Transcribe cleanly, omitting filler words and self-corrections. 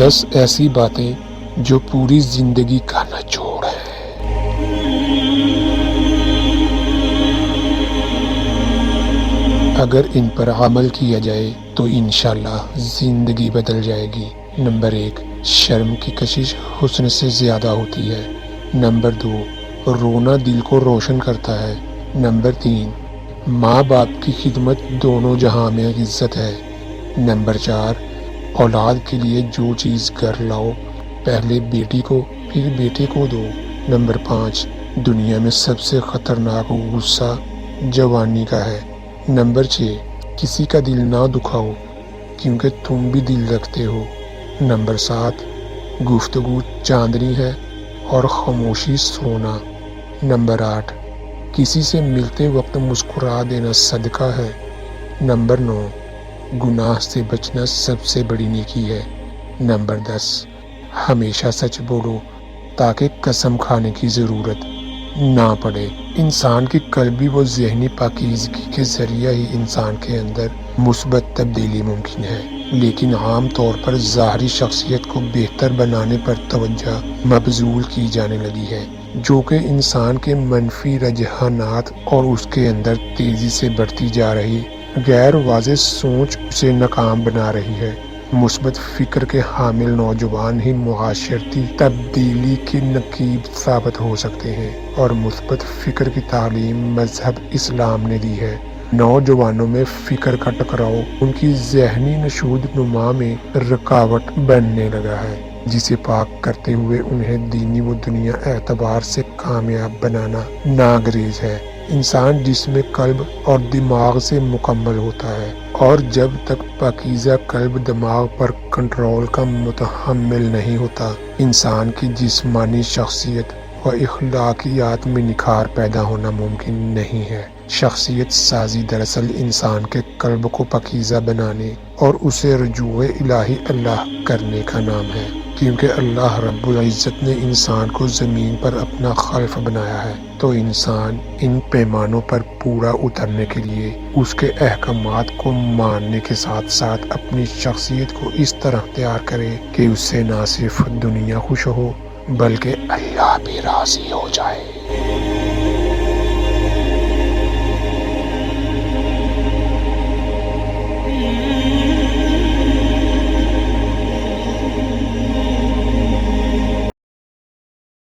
10 ایسی باتیں جو پوری زندگی کا نچوڑ ہے۔ اگر ان پر عمل کیا جائے تو انشاءاللہ زندگی بدل جائے گی۔ نمبر 1، شرم کی کشش حسن سے زیادہ ہوتی ہے۔ نمبر 2، رونا دل کو روشن کرتا ہے۔ نمبر 3، ماں باپ کی خدمت دونوں جہاں میں عزت ہے۔ نمبر 4، اولاد کے لیے جو چیز گھر لاؤ پہلے بیٹی کو پھر بیٹے کو دو۔ نمبر 5، دنیا میں سب سے خطرناک غصہ جوانی کا ہے۔ نمبر 6، کسی کا دل نہ دکھاؤ کیونکہ تم بھی دل رکھتے ہو۔ نمبر 7، گفتگو چاندنی ہے اور خاموشی سونا۔ نمبر 8، کسی سے ملتے وقت مسکرا دینا صدقہ ہے۔ نمبر 9، گناہ سے بچنا سب سے بڑی نیکی ہے۔ نمبر 10، ہمیشہ سچ بولو تاکہ قسم کھانے کی ضرورت نہ پڑے۔ انسان کی قلبی و ذہنی پاکیزگی کے ذریعہ ہی انسان کے اندر مثبت تبدیلی ممکن ہے، لیکن عام طور پر ظاہری شخصیت کو بہتر بنانے پر توجہ مبذول کی جانے لگی ہے، جو کہ انسان کے منفی رجحانات اور اس کے اندر تیزی سے بڑھتی جا رہی غیر واضح سوچ اسے ناکام بنا رہی ہے۔ مثبت فکر کے حامل نوجوان ہی معاشرتی تبدیلی کے نقیب ثابت ہو سکتے ہیں، اور مثبت فکر کی تعلیم مذہب اسلام نے دی ہے۔ نوجوانوں میں فکر کا ٹکراؤ ان کی ذہنی نشود نما میں رکاوٹ بننے لگا ہے، جسے پاک کرتے ہوئے انہیں دینی و دنیا اعتبار سے کامیاب بنانا ناگزیر ہے۔ انسان جسم قلب اور دماغ سے مکمل ہوتا ہے، اور جب تک پاکیزہ قلب دماغ پر کنٹرول کا متحمل نہیں ہوتا، انسان کی جسمانی شخصیت و اخلاقیات میں نکھار پیدا ہونا ممکن نہیں ہے۔ شخصیت سازی دراصل انسان کے قلب کو پاکیزہ بنانے اور اسے رجوع الہی اللہ کرنے کا نام ہے، کیونکہ اللہ رب العزت نے انسان کو زمین پر اپنا خلیفہ بنایا ہے، تو انسان ان پیمانوں پر پورا اترنے کے لیے اس کے احکامات کو ماننے کے ساتھ ساتھ اپنی شخصیت کو اس طرح تیار کرے کہ اس سے نہ صرف دنیا خوش ہو بلکہ اللہ بھی راضی ہو جائے۔